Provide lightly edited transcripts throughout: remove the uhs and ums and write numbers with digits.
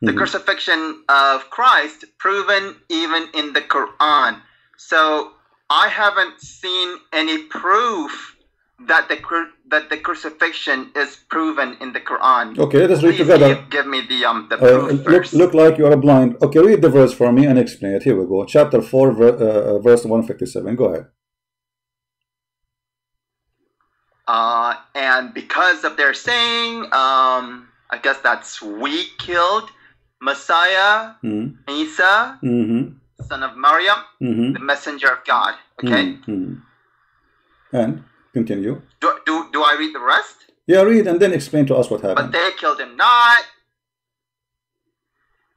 the crucifixion of Christ proven even in the Quran. So I haven't seen any proof that the crucifixion is proven in the Quran. Okay, let us read Please together. give me the proof first. Look like you are blind. Okay, read the verse for me and explain it. Here we go. Chapter 4, verse 157. Go ahead. And because of their saying, I guess that's we killed Messiah, Isa, son of Maryam, the messenger of God. Okay. And continue. Do I read the rest? Yeah, read and then explain to us what happened. But they killed him not.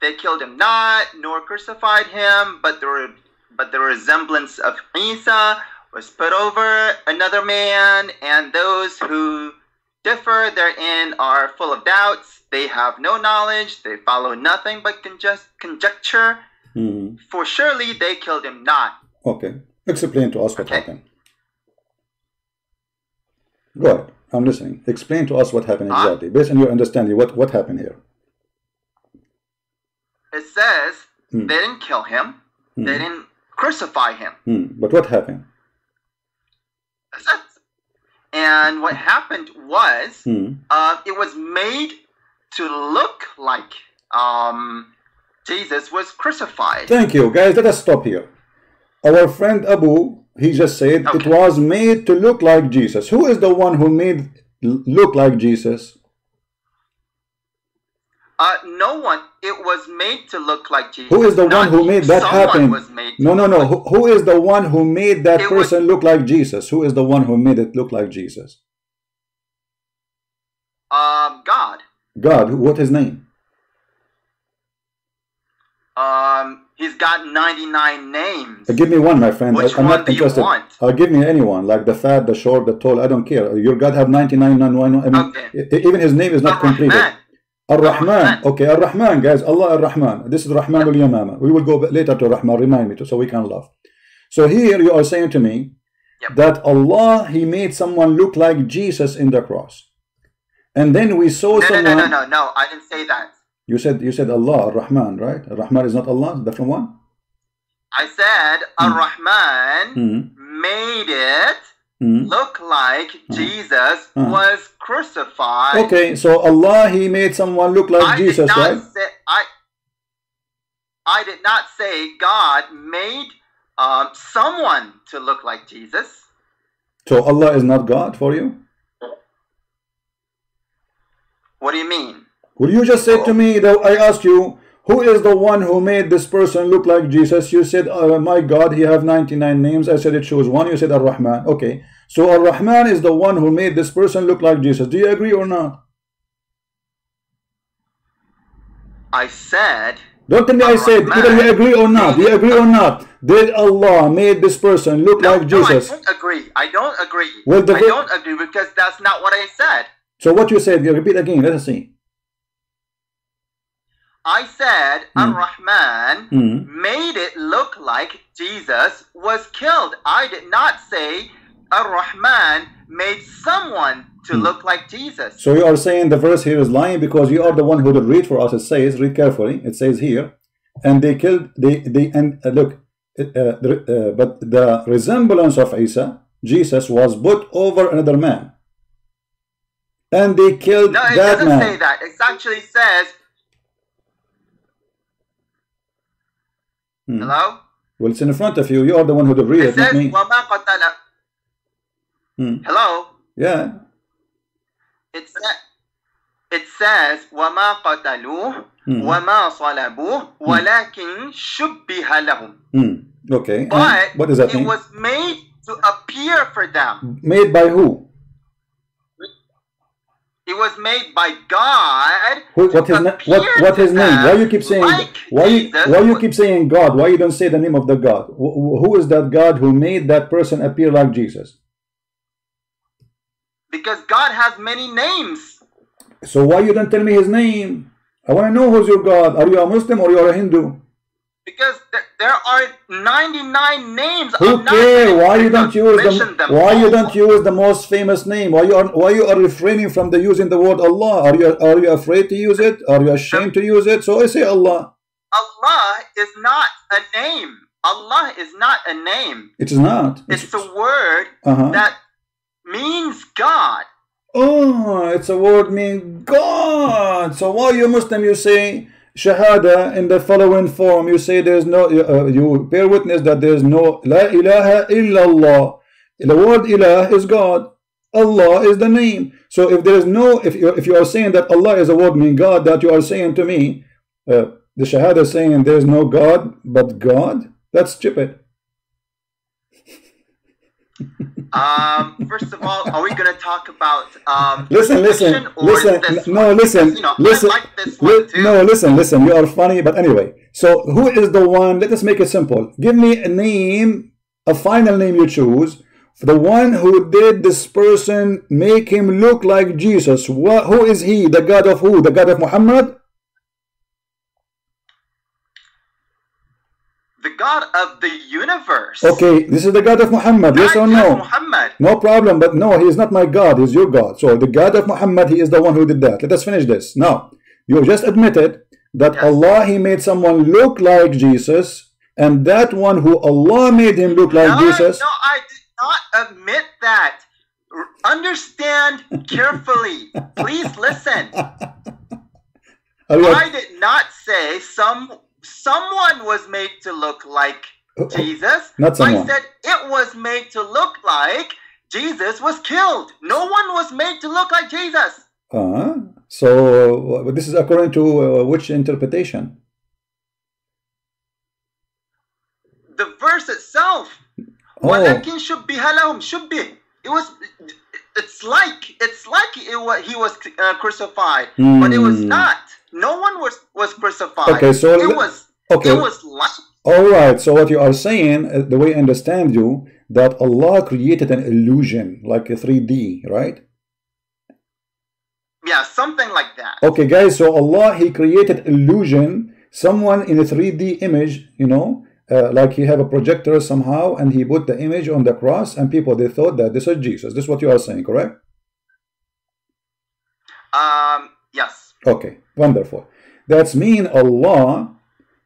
They killed him not, nor crucified him, but the resemblance of Isa was put over another man, and those who differ therein are full of doubts. They have no knowledge. They follow nothing but conjecture. For surely they killed him not. Okay. Explain to us what happened. Go ahead. I'm listening. Explain to us what happened exactly. Based on your understanding, what happened here? It says they didn't kill him. They didn't crucify him. But what happened? That's it. And what happened was it was made to look like Jesus was crucified. Thank you, guys. Let us stop here. Our friend Abu, he just said it was made to look like Jesus. Who is the one who made look like Jesus? No one. It was made to look like Jesus. Who is the one who made that happen? No. Who is the one who made that person look like Jesus? Who is the one who made it look like Jesus? God. God. What his name? He's got 99 names. Give me one, my friend. Which I'm one not do you interested. want? Give me anyone, like the fat, the short, the tall. I don't care. Your God have 99. I mean, even his name is not completed. Ar-Rahman. Okay, Ar-Rahman, guys. Allah Ar-Rahman. This is Rahman al-Yamama. We will go later to Rahman. Remind me so we can laugh. So here you are saying to me that Allah, He made someone look like Jesus in the cross. And then we saw someone... No. I didn't say that. You said Allah, Ar-Rahman, right? Ar-Rahman is not Allah, different one? I said Ar-Rahman made it look like Jesus was crucified. Okay, so Allah, He made someone look like Jesus, right? I did not say God made someone to look like Jesus. So Allah is not God for you? What do you mean? Well, you just said to me that I asked you, who is the one who made this person look like Jesus? You said, my God, He have 99 names. I said it shows one. You said Ar-Rahman. Okay. So Ar-Rahman is the one who made this person look like Jesus. Do you agree or not? I said... Don't tell me I said. Either you agree or not. Do you agree or not? Did Allah made this person look like Jesus? No, I don't agree. I don't agree. Well, I don't agree because that's not what I said. So what you said, you repeat again. Let us see. I said Ar-Rahman made it look like Jesus was killed. I did not say Ar-Rahman made someone to look like Jesus. So you are saying the verse here is lying because you are the one who will read for us. It says, read carefully. It says here, and they killed, look, but the resemblance of Isa, Jesus, was put over another man. And they killed that man. No, it doesn't say that. It actually says... Hello? Well, it's in front of you. You are the one who will read it, not me. Hello? Yeah. It says وَمَا قَتَلُوهُ وَمَا صَلَبُوهُ وَلَكِنْ شُبِّهَ لَهُمْ. Okay. But what does that mean? It was made to appear for them. Made by who? It was made by God. What his name? Why you keep saying why you keep saying God? Why you don't say the name of the God? Who is that God who made that person appear like Jesus? Because God has many names. So why you don't tell me his name? I want to know who's your God. Are you a Muslim or you are a Hindu? Because There are 99 names. Who cares? Why you don't use them? Why you don't use the most famous name? Why you are refraining from the using the word Allah? Are you afraid to use it? Are you ashamed to use it? So I say Allah. Allah is not a name. Allah is not a name. It is not. It's a word that means God. Oh, it's a word mean God. So why you Muslim you say Shahada in the following form? You say there's no, you bear witness that there's no La ilaha illallah. The word ilah is God. Allah is the name. So if there is no, if you are saying that Allah is a word mean God, that you are saying to me, the Shahada is saying there's no God but God. That's stupid. First of all, are we going to talk about listen. No, listen. Listen. I like this one too. No, listen. You are funny, but anyway. So who is the one? Let us make it simple. Give me a name, a final name you choose. For the one who did this person make him look like Jesus. Who is he? The God of who? The God of Muhammad? The God of the universe. Okay, this is the God of Muhammad, yes or no? Muhammad. No problem, but no, he is not my God, he is your God. So the God of Muhammad, he is the one who did that. Let us finish this. Now, you just admitted that Allah, he made someone look like Jesus, and that one who Allah made him look like Jesus. No, I did not admit that. Understand carefully. Please listen. I did not say someone was made to look like Jesus. Not someone. I said it was made to look like Jesus was killed. No one was made to look like Jesus. So this is according to which interpretation? The verse itself. وَلَكِنْ شُبِّهَ لَهُمْ شُبِّهِ. It's like he was crucified, but it was not. No one was crucified. Okay, so it was like. All right. So what you are saying, the way I understand you, that Allah created an illusion, like a 3D, right? Yeah, something like that. Okay, guys. So Allah, he created illusion. Someone in a 3D image, you know, like he have a projector somehow, and he put the image on the cross, and people they thought that this is Jesus. This is what you are saying, correct? Yes. Okay, wonderful. That's mean Allah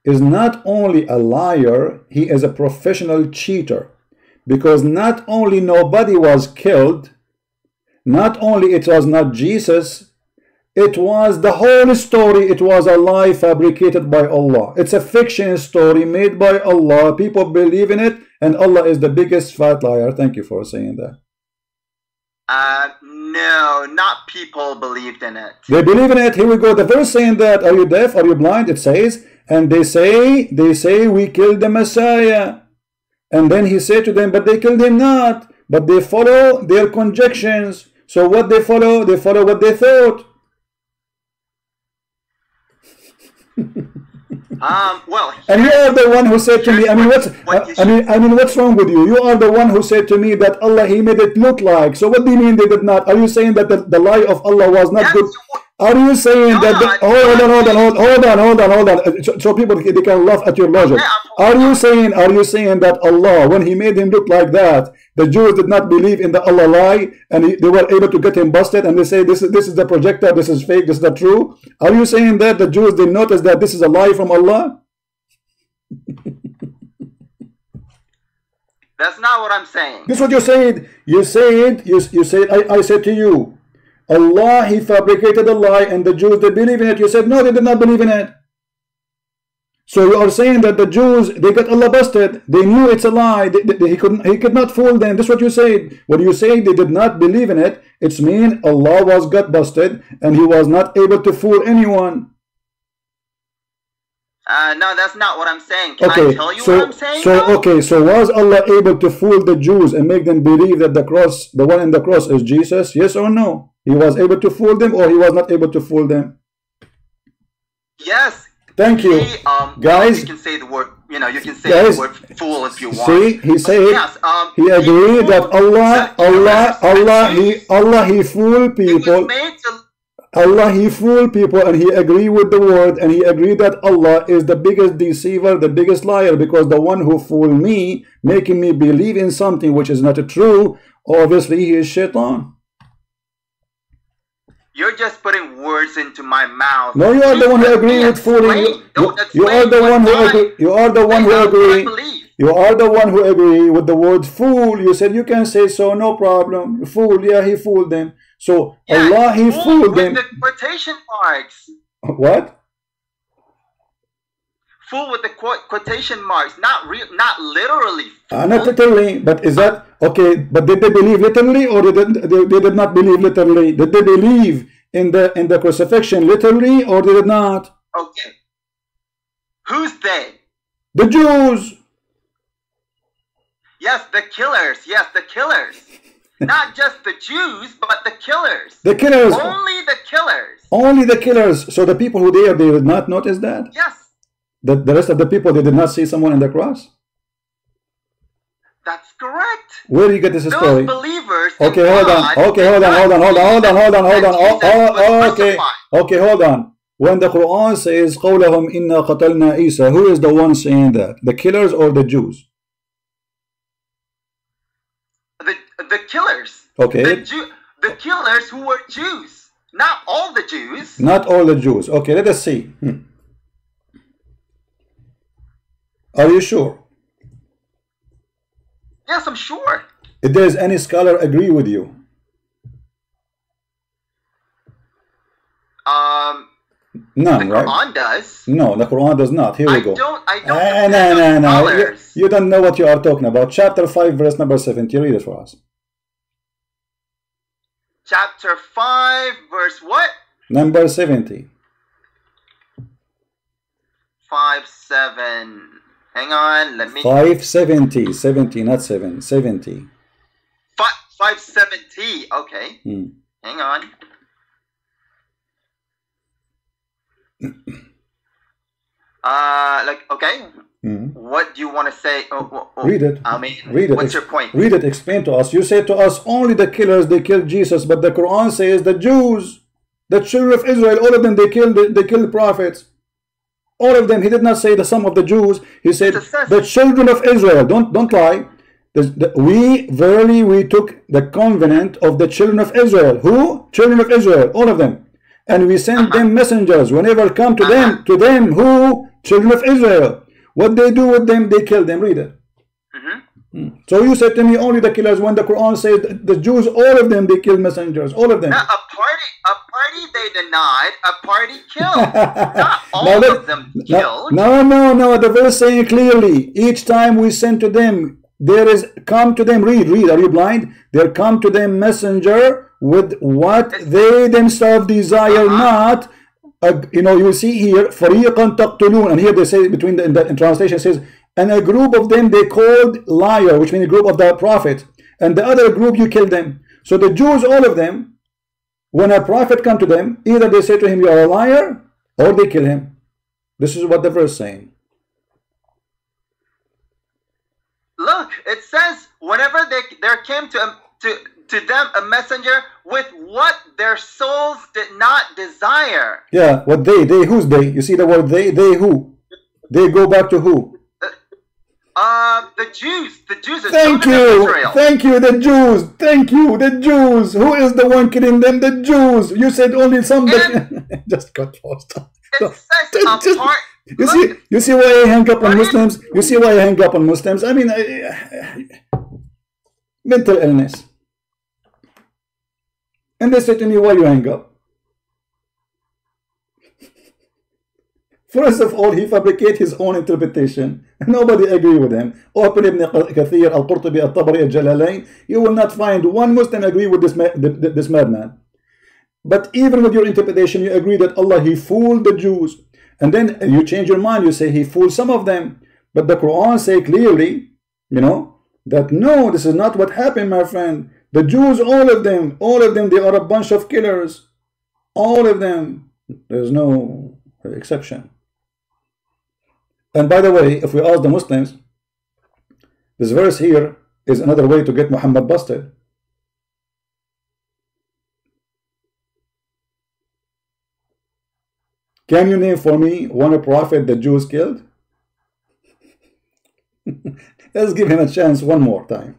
is not only a liar, he is a professional cheater. Because not only nobody was killed, not only it was not Jesus, it was the whole story, it was a lie fabricated by Allah. It's a fiction story made by Allah. People believe in it, and Allah is the biggest fat liar. Thank you for saying that. No, not people believed in it. They believe in it. Here we go. The verse saying that, are you deaf? Are you blind? It says, and they say we killed the Messiah. And then he said to them, but they killed him not. But they follow their conjectures. So what they follow what they thought. Well, and you are the one who said to me, I mean, what's wrong with you? You are the one who said to me that Allah, he made it look like. So what do you mean they did not? Are you saying that the lie of Allah was not good? Are you saying that hold on. So people they can laugh at your logic. Are you saying that Allah, when he made him look like that, the Jews did not believe in the Allah lie, and they were able to get him busted, and they say this is the projector, this is fake, this is not true? Are you saying that the Jews did notice that this is a lie from Allah? That's not what I'm saying. This is what you said. You said I said to you, Allah, he fabricated a lie, and the Jews, they believe in it. You said, no, they did not believe in it. So you are saying that the Jews, they got Allah busted. They knew it's a lie. He could not fool them. This is what you said. When you say they did not believe in it, it's mean Allah got busted, and he was not able to fool anyone. No, that's not what I'm saying. Can I tell you what I'm saying? So was Allah able to fool the Jews and make them believe that the one in the cross is Jesus? Yes or no? He was able to fool them, or he was not able to fool them? Yes. Thank you, guys. You can say the word. You know, you can say the word "fool" if you want. See, he said he agreed that Allah, he fooled people. Allah, he fooled people and he agreed with the word and he agreed that Allah is the biggest deceiver, the biggest liar, because the one who fooled me, making me believe in something which is not true, obviously he is shaitan. You're just putting words into my mouth. No, you are the one who agreed with fooling. You are the one who agree. You are the one who agree. You are the one who agree with the word fool. You said you can say so, no problem. Fool, yeah, he fooled them. So yeah, Allah, he fooled them. With the quotation marks. What? Fool with the quotation marks, not literally. Not literally, but is that okay? But did they believe literally, or they did not believe literally? Did they believe in the crucifixion literally, or did it not? Okay. Who's they? The Jews. Yes, the killers. Yes, the killers. Not just the Jews, but the killers. The killers. Only the killers. Only the killers. So the people who they did not notice that? Yes. The rest of the people, they did not see someone on the cross? That's correct. Where do you get this story? Those believers. Okay, hold on. Okay, hold on. Okay, hold on. When the Quran says قَوْلَهُمْ إِنَّا قَتَلْنَا عِيسَى, who is the one saying that? The killers or the Jews? The killers. Okay. The killers who were Jews. Not all the Jews. Not all the Jews. Okay, let us see. Are you sure? Yes, I'm sure. If there is any scholar agree with you? None, right? The Quran does. No, the Quran does not. Here we go. I don't. No. You don't know what you are talking about. Chapter 5, verse number 70. Read it for us. Chapter 5, verse what? Number 70. 5-7. Hang on, let me. 570. 70, not 7. 70. 570. Okay. Hang on. Okay. What do you want to say? Read it. I mean, read it. What's your point? Read it. Explain to us. You say to us only the killers, they killed Jesus, but the Quran says the Jews, the children of Israel, all of them, they killed prophets. All of them. He did not say the sum of the Jews. He said the children of Israel. Don't lie. We took the covenant of the children of Israel. Who? Children of Israel. All of them. And we sent them messengers. Whenever come to them, who? Children of Israel. What they do with them, they kill them. Read it. So you said to me only the killers, when the Quran says the Jews, all of them, they killed messengers. All of them. Now, a party they denied, a party killed. Not all of them killed. No. The verse saying clearly, each time we send to them, there is come to them. Read. Are you blind? There come to them messenger with what they themselves desire not. You will see here, فَرِيقًا تَقْتُلُونَ, and here they say between in translation says, and a group of them they called liar, which means a group of the prophet, and the other group you kill them. So the Jews, all of them, when a prophet come to them, either they say to him you are a liar, or they kill him. This is what the verse is saying. Look, it says whenever there came to them a messenger with what their souls did not desire. Yeah, what they, who's they? You see the word they who? They go back to who? The Jews. The Jews are Thank you, the Jews. Thank you, the Jews. Who is the one killing them? The Jews. You said only some. Just got lost. You see why I hang up on Muslims? You see why I hang up on Muslims? I mean, mental illness. And they say to me, why you hang up? First of all, he fabricates his own interpretation. Nobody agree with him. Open Ibn Kathir, Al-Qurtubi, Al-Tabari, Al-Jalalain. You will not find one Muslim agree with this madman. But even with your interpretation, you agree that Allah, he fooled the Jews. And then you change your mind, you say he fooled some of them. But the Quran say clearly, that no, this is not what happened, my friend. The Jews, all of them, they are a bunch of killers. All of them. There's no exception. And by the way, if we ask the Muslims, this verse here is another way to get Muhammad busted. Can you name for me one prophet the Jews killed? Let's give him a chance one more time.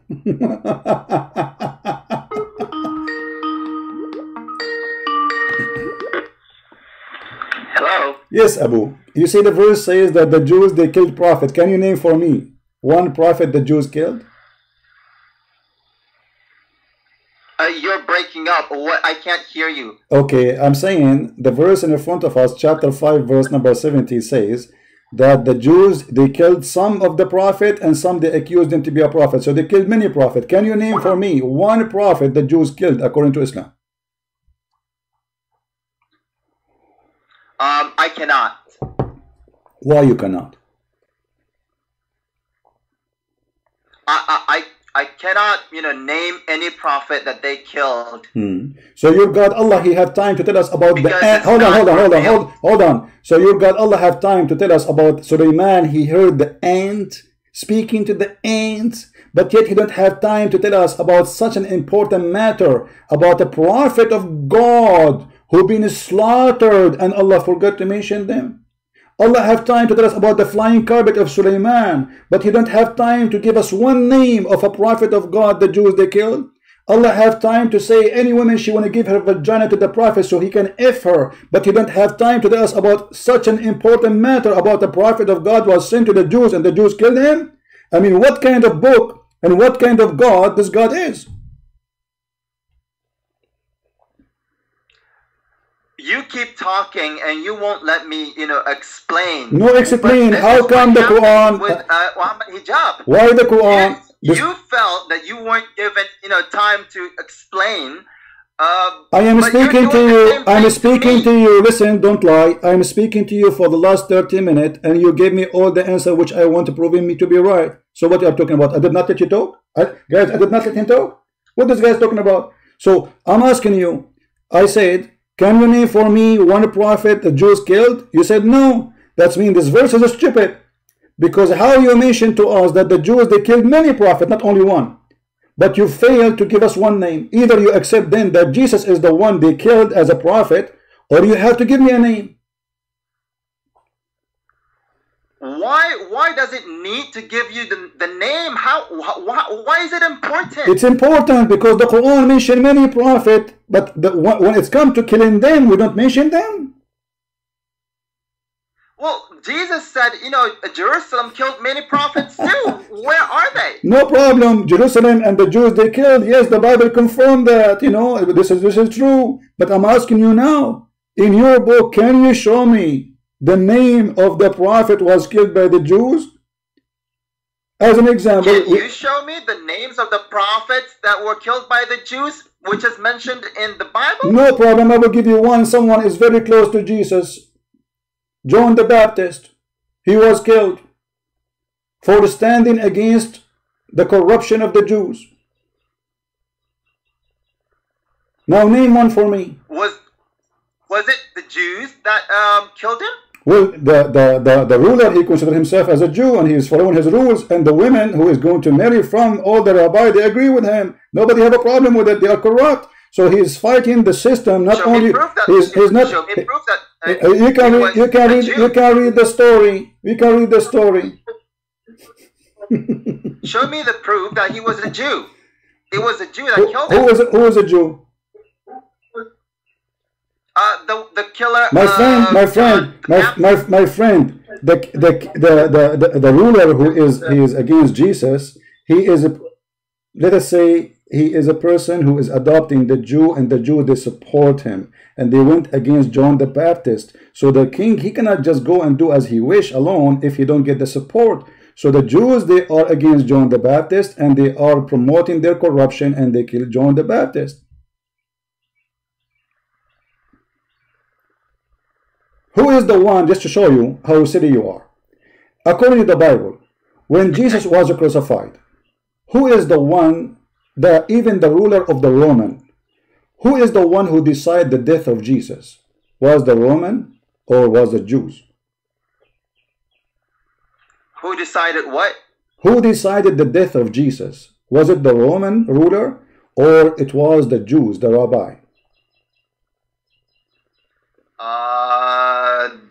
Hello? Yes, Abu. You see the verse says that the Jews, they killed prophet. Can you name for me one prophet the Jews killed? You're breaking up. What? I can't hear you. Okay, I'm saying the verse in front of us, chapter 5, verse number 70 says that the Jews, they killed some of the prophet and some they accused him to be a prophet. So they killed many prophets. Can you name for me one prophet the Jews killed according to Islam? I cannot. Why you cannot? I cannot, name any prophet that they killed. So your God Allah, He have time to tell us about Because the ant. Hold on. So your God Allah have time to tell us about Sulaiman. He heard the ant speaking to the ants, but yet He don't have time to tell us about such an important matter, about a prophet of God who been slaughtered, and Allah forgot to mention them. Allah have time to tell us about the flying carpet of Sulaiman, but He don't have time to give us one name of a prophet of God the Jews they killed. Allah have time to say any woman she want to give her vagina to the prophet so he can F her, but He don't have time to tell us about such an important matter about the prophet of God was sent to the Jews and the Jews killed him. I mean, what kind of book and what kind of God this God is? You keep talking and you won't let me, explain. No explain. How come the Quran? With Muhammad Hijab. Why the Quran? You felt that you weren't given, time to explain. I am speaking to you. I'm speaking to you. Listen, don't lie. I'm speaking to you for the last 30 minutes, and you gave me all the answer which I want to prove me to be right. So what you are talking about? I did not let you talk, guys. I did not let him talk. What this guy is talking about? So I'm asking you. I said, can you name for me one prophet the Jews killed? You said no. That means this verse is stupid. Because how you mentioned to us that the Jews, they killed many prophets, not only one. But you failed to give us one name. Either you accept then that Jesus is the one they killed as a prophet, or you have to give me a name. Why does it need to give you the name? Why is it important? It's important because the Quran mentioned many prophets, but when it's come to killing them, we don't mention them. Well, Jesus said, Jerusalem killed many prophets too. Where are they? No problem. Jerusalem and the Jews they killed. Yes, the Bible confirmed that. This is true. But I'm asking you now, in your book, can you show me the name of the prophet was killed by the Jews? As an example, can you show me the names of the prophets that were killed by the Jews, which is mentioned in the Bible? No problem. I will give you one. Someone is very close to Jesus. John the Baptist. He was killed for standing against the corruption of the Jews. Now name one for me. Was it the Jews that killed him? Well, the ruler, he considered himself as a Jew and he is following his rules, and the women who is going to marry from all the rabbi, they agree with him. Nobody have a problem with it. They are corrupt. So he is fighting the system. Not only he's not. You can read the story. You can read the story. Show me the proof that he was a Jew. It was a Jew that killed him. Who was a Jew? The killer. My friend. The ruler who is against Jesus. He is let us say he is a person who is adopting the Jew, and the Jew, they support him, and they went against John the Baptist. So the king, he cannot just go and do as he wish alone if he don't get the support. So the Jews, they are against John the Baptist, and they are promoting their corruption, and they kill John the Baptist. Who is the one, just to show you how silly you are? According to the Bible, when Jesus was crucified, who is the one, even the ruler of the Roman, who is the one who decided the death of Jesus? Was the Roman or was the Jews? Who decided what? Who decided the death of Jesus? Was it the Roman ruler or it was the Jews, the rabbi?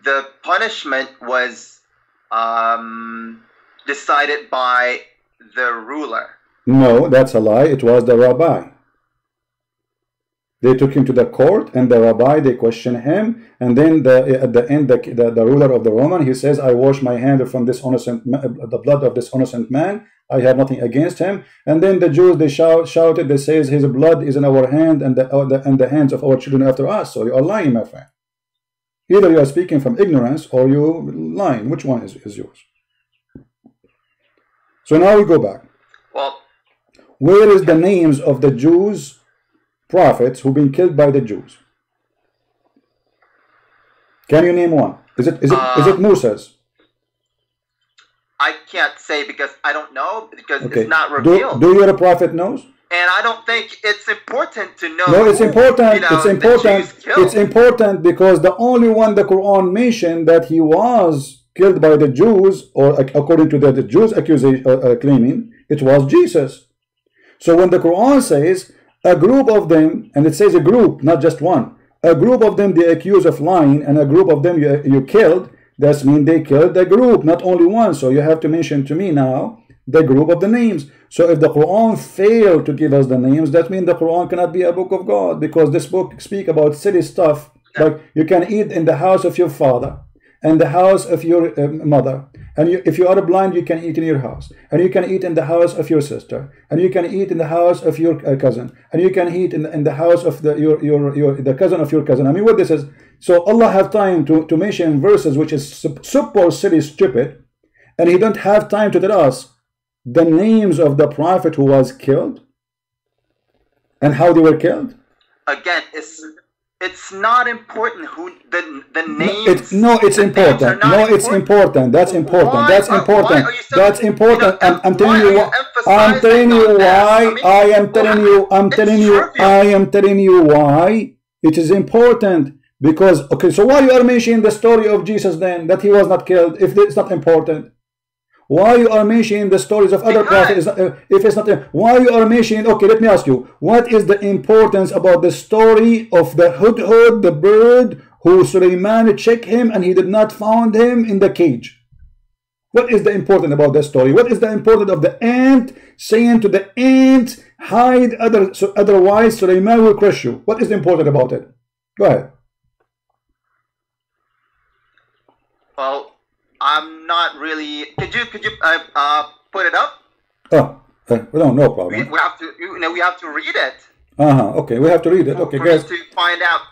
the punishment was decided by the ruler. No, that's a lie. It was the rabbi. They took him to the court, and the rabbi, they questioned him, and then at the end, the ruler of the Roman, he says, I wash my hand from this innocent, the blood of this innocent man. I have nothing against him. And then the Jews, they shouted, they says, his blood is in our hand and the hands of our children after us. So you are lying, my friend. Either you are speaking from ignorance or you lying. Which one is yours? So now we go back. Well, where is the names of the Jews prophets who've been killed by the Jews? Can you name one? Is it Moses? I can't say because I don't know, because it's not revealed. Do your prophet knows? And I don't think it's important to know. No, it's important. You know, it's important. It's important because the only one the Quran mentioned that he was killed by the Jews, or according to the Jews accusation claiming, it was Jesus. So when the Quran says a group of them, and it says a group, not just one, a group of them they accuse of lying, and a group of them you killed, that means they killed the group, not only one. So you have to mention to me now the group of the names. So if the Quran failed to give us the names, that means the Quran cannot be a book of God, because this book speaks about silly stuff, like you can eat in the house of your father and the house of your mother, and if you are blind, you can eat in your house, and you can eat in the house of your sister, and you can eat in the house of your cousin, and you can eat in the house of the cousin of your cousin. I mean, what this is. So Allah have time to mention verses which is super silly, stupid, and He don't have time to tell us the names of the prophet who was killed and how they were killed. Again, it's not important who the names. It's important. No, it's important. That's important. Why? That's important. That's important. I'm telling you why. I'm telling you why. I am telling you. I'm telling you. I am telling you why it is important. Because okay, so why you are mentioning the story of Jesus then, that he was not killed, if it's not important? Why you are mentioning the stories of other prophets if it's not? Why you are mentioning? Okay, let me ask you, what is the importance about the story of the hudhud, the bird, who Sulaiman checked him and he did not found him in the cage? What is the important about that story? What is the important of the ant saying to the ant, hide, otherwise Sulaiman will crush you? What is important about it? Go ahead. Well, I'm not really. Could you put it up? No problem. We have to. We have to read it. Okay, we have to read it. Okay, guys. To find out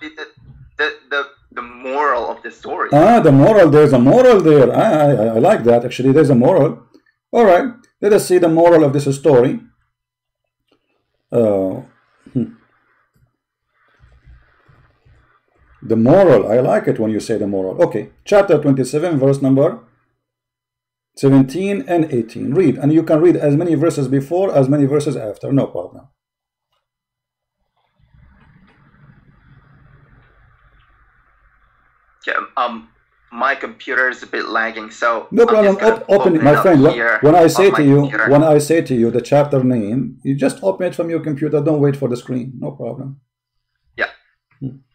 the moral of the story. The moral. There's a moral there. I like that. Actually, there's a moral. All right. Let us see the moral of this story. The moral, I like it when you say the moral. Okay, chapter 27, verse number 17 and 18. Read, and you can read as many verses before, as many verses after, no problem. Yeah, my computer is a bit lagging, so no problem. Open it, my friend. When I say to you the chapter name, you just open it from your computer. Don't wait for the screen. No problem. Yeah.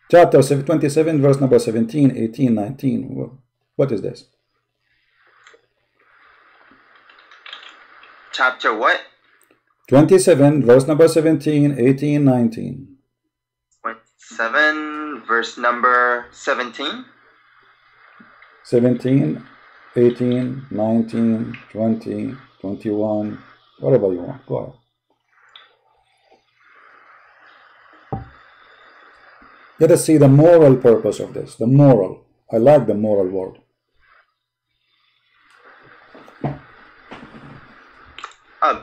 Chapter 27, verse number 17, 18, 19. What is this? Chapter what? 27, verse number 17, 18, 19. 27, verse number 17? 17, 18, 19, 20, 21, whatever you want. Go ahead. Let us see the moral purpose of this. The moral. I like the moral word.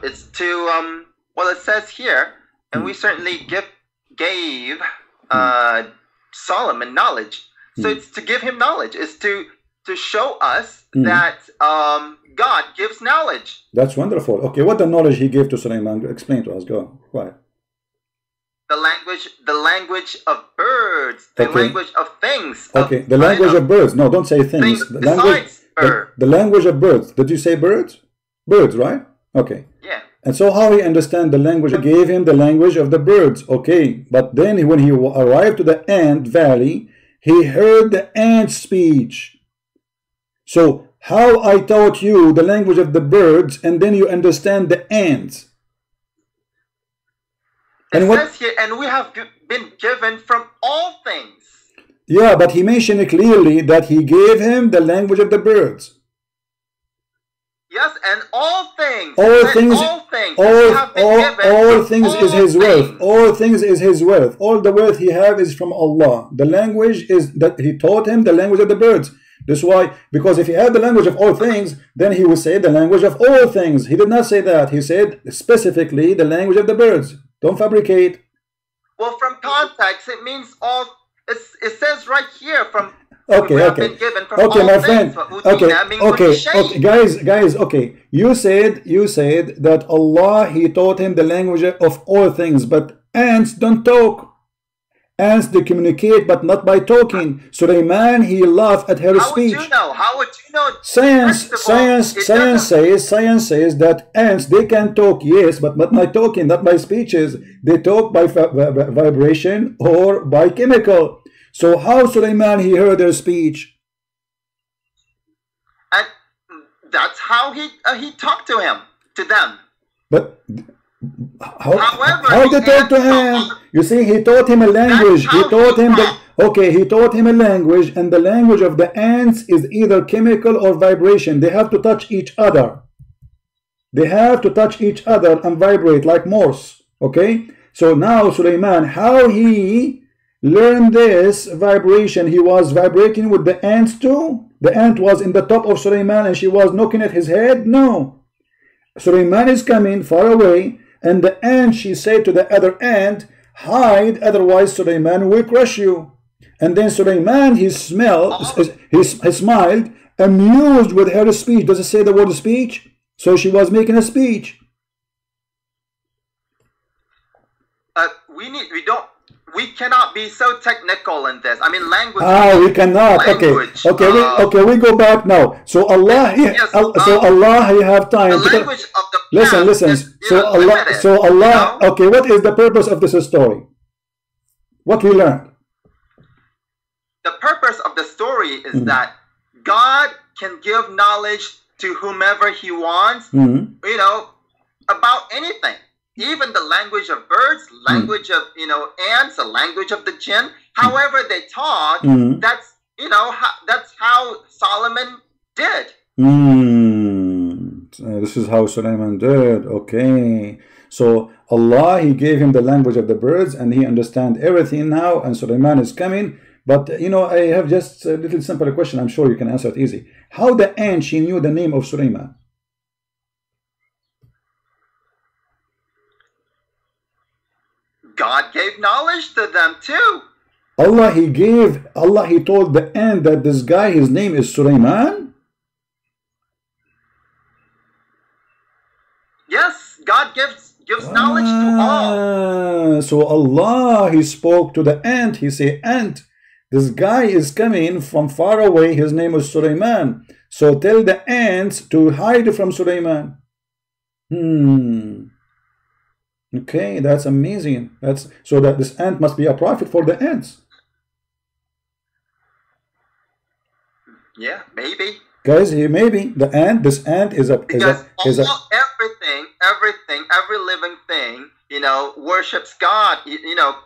It's to well, it says here, and we certainly gave Solomon knowledge. So it's to give him knowledge. It's to show us that God gives knowledge. That's wonderful. Okay, what the knowledge he gave to Sulaiman? Explain to us. Go on. The language of birds, the language of things. Okay, the language of birds. No, don't say things. The language of birds. Did you say birds? Birds, right? Okay. Yeah. And so how he understand the language? He gave him the language of the birds. Okay, but then when he arrived to the Ant Valley, he heard the ant speech. So how I taught you the language of the birds, and then you understand the ants. And it says here, and we have been given from all things. Yeah, but he mentioned clearly that he gave him the language of the birds. Yes, and all things. All things. All things is his wealth. All things is his wealth. All the wealth he have is from Allah. The language is that he taught him the language of the birds. That's why, because if he had the language of all things, then he would say the language of all things. He did not say that. He said specifically the language of the birds. Don't fabricate. Well, from context, it means all. It says right here from. Okay, my friend. Okay, guys. Okay, you said that Allah, he taught him the language of all things, but ants don't talk. Ants, they communicate, but not by talking. Sulaiman, he laughed at her speech. How would you know? How would you know? Science says that ants, they can talk, yes, but not by talking, not by speeches. They talk by vibration or by chemical. So how Sulaiman, he heard their speech? And that's how he talked to them. But how they talk to him? You see, he taught him a language. He taught him a language, and the language of the ants is either chemical or vibration. They have to touch each other. They have to touch each other and vibrate like Morse. Okay? So now Sulaiman, how he learned this vibration? He was vibrating with the ants too? The ant was in the top of Sulaiman and she was knocking at his head? No. Sulaiman is coming far away, and the ant, she said to the other ant, hide, otherwise Sulaiman will crush you. And then Sulaiman, he smiled, amused with her speech. Does it say the word speech? So she was making a speech. We cannot be so technical in this. I mean, language. We cannot. Okay. We go back now. So Allah, Allah, he have time. The language of the listen. So Allah. Okay, what is the purpose of this story? What we learned? The purpose of the story is that God can give knowledge to whomever He wants. You know, about anything. Even the language of birds, language of ants, the language of the jinn. However they talk, that's that's how Solomon did. This is how Solomon did. Okay, so Allah, he gave him the language of the birds, and he understands everything now. And Solomon is coming. But I have just a little simple question. I'm sure you can answer it easy. How the ant, she knew the name of Solomon? God gave knowledge to them too. Allah, he told the ant that this guy, his name is Sulaiman? Yes, God gives knowledge to all. So Allah, he spoke to the ant. He said, ant, this guy is coming from far away. His name is Sulaiman. So tell the ants to hide from Sulaiman. Okay, that's amazing. So that this ant must be a prophet for the ants. Yeah, maybe. Guys, maybe this ant is every living thing, worships God,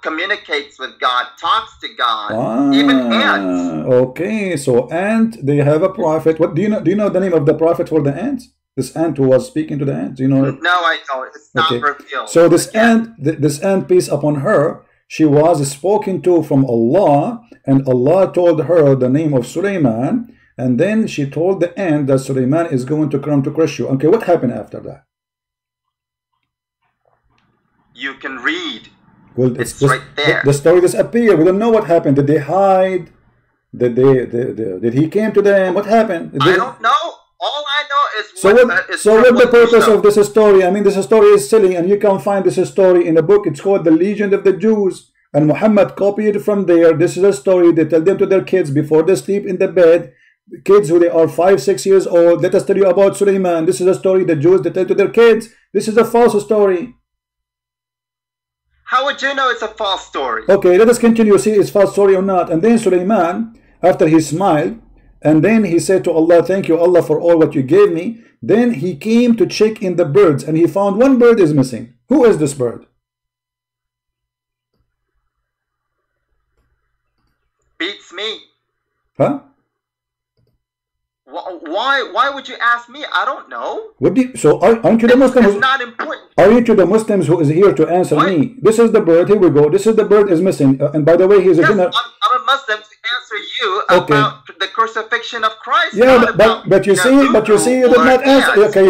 communicates with God, talks to God, even ants. Okay, so ant, they have a prophet. What do you know? Do you know the name of the prophet for the ants? This ant who was speaking to the ants, do you know it? No, I don't. It's not revealed. So this ant, peace upon her, she was spoken to from Allah, and Allah told her the name of Sulaiman, and then she told the ant that Sulaiman is going to come to crush you. Okay, what happened after that? You can read. Well, it's right there. The story disappeared. We don't know what happened. Did they hide? Did he came to them? What happened? I don't know. All I know is what's the purpose of this story? I mean, this story is silly, and you can find this story in a book. It's called The Legend of the Jews, and Muhammad copied it from there. This is a story they tell them to their kids before they sleep in the bed. Kids who they are 5-6 years old. Let us tell you about Sulaiman. This is a story the Jews they tell to their kids. This is a false story. How would you know it's a false story? Okay, let us continue, see it's false story or not. And then Sulaiman, after he smiled, and then he said to Allah, thank you Allah for all what you gave me. Then he came to check in the birds, and he found one bird is missing. Who is this bird? Beats me. Huh? Why would you ask me? I don't know. What do you, so aren't you the Muslims? It's not important. Aren't you the Muslims who is here to answer me? This is the bird. Here we go. This is the bird is missing. And by the way, he's a general. I'm a Muslim to answer you about the crucifixion of Christ. Yeah, but you see, you did not answer. Okay,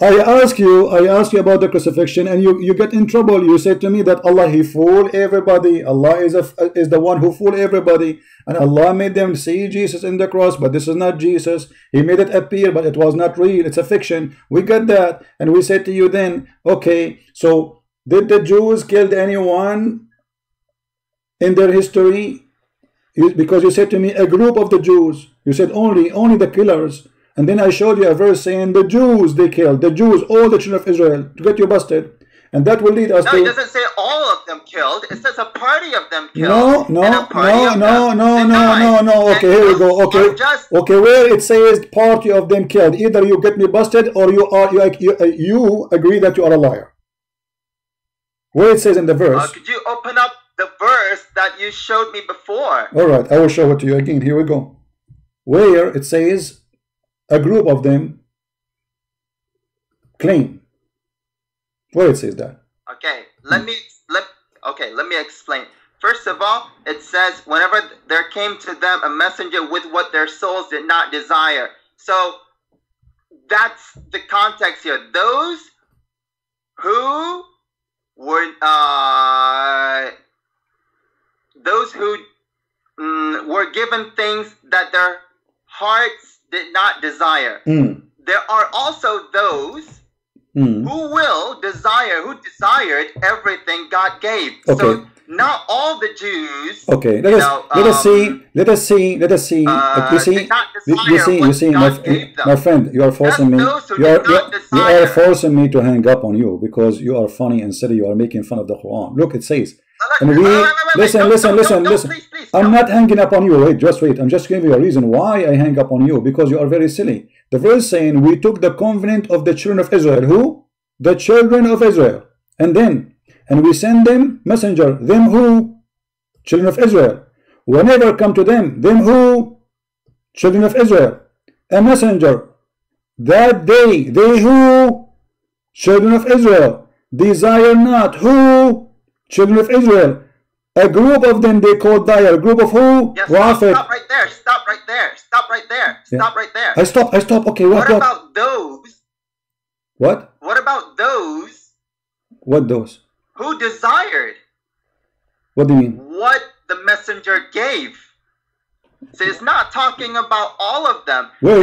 I ask you about the crucifixion, and you get in trouble. You say to me that Allah, he fooled everybody. Allah is the one who fooled everybody, and Allah made them see Jesus in the cross, but this is not Jesus. He made it appear, but it was not real. It's a fiction. We got that, and we said to you then, okay, so did the Jews kill anyone in their history? Because you said to me a group of the Jews. You said only the killers. And then I showed you a verse saying the Jews they killed. The Jews, all the children of Israel, to get you busted. And that will lead us to... No, it doesn't say all of them killed. It says a party of them killed. No. Okay, here we go. Okay, where it says party of them killed, either you get me busted or you agree that you are a liar. Where it says in the verse... could you open up the verse that you showed me before? All right, I will show it to you again. Here we go. Where it says a group of them claim. Where it says that? Okay, let me explain. First of all, it says whenever there came to them a messenger with what their souls did not desire. So that's the context here. Those who were were given things that their hearts did not desire. There are also those who desired everything God gave. Okay. So not all the Jews. Okay, let us see. You see, my friend, you are forcing me. You are forcing me to hang up on you because you are funny and silly. You are making fun of the Quran. Look, it says. And listen. Please, I'm not hanging up on you. Wait. I'm just giving you a reason why I hang up on you, because you are very silly. The verse saying we took the covenant of the children of Israel. Who? The children of Israel. And we send them messenger. Them who? Children of Israel. Whenever come to them who? Children of Israel. A messenger. That they who? Children of Israel. Desire not. Who? Children of Israel. A group of them they called dire. A group of who? Yes, Prophet. Stop right there. I stop. Okay, what about those? What? What about those? What those? Who desired? What do you mean? What the messenger gave. So it's not talking about all of them. Wait.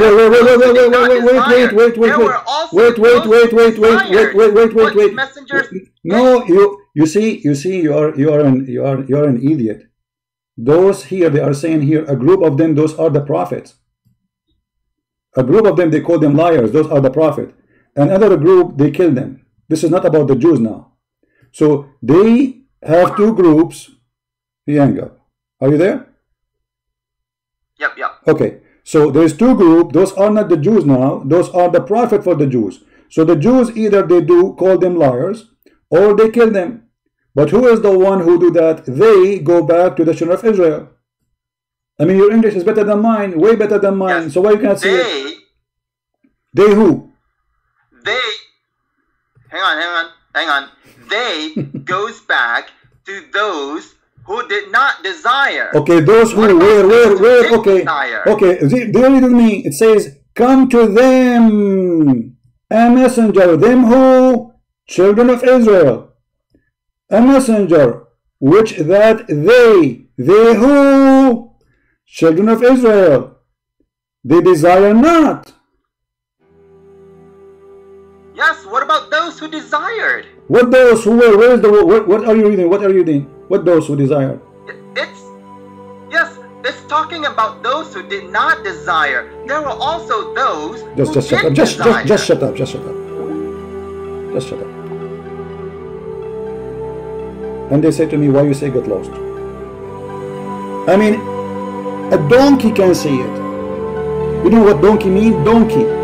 No, you see, you are an idiot. Those here, they are saying here, a group of them, those are the prophets. A group of them, they call them liars. Those are the prophet. Another group, they kill them. This is not about the Jews now. So they have two groups. He hang up. Are you there? Yep. Okay. So there's two groups. Those are not the Jews now. Those are the prophet for the Jews. So the Jews, either they do call them liars or they kill them. But who is the one who do that? They go back to the children of Israel. I mean, your English is better than mine, way better than mine. Yes. So why you can't say it? They who? They, hang on. They goes back to those who did not desire. Okay, those who, where, okay, they only to me, it says, come to them, a messenger, them who? Children of Israel. A messenger, which that they who? Children of Israel. They desire not. Yes, what about those who desired? What those who were? Where is the what are you reading? What are you reading? What those who desire? It's talking about those who did not desire. There were also those Just shut up. Just shut up. and they say to me, why you say get lost? I mean, a donkey can see it. You know what donkey means? Donkey.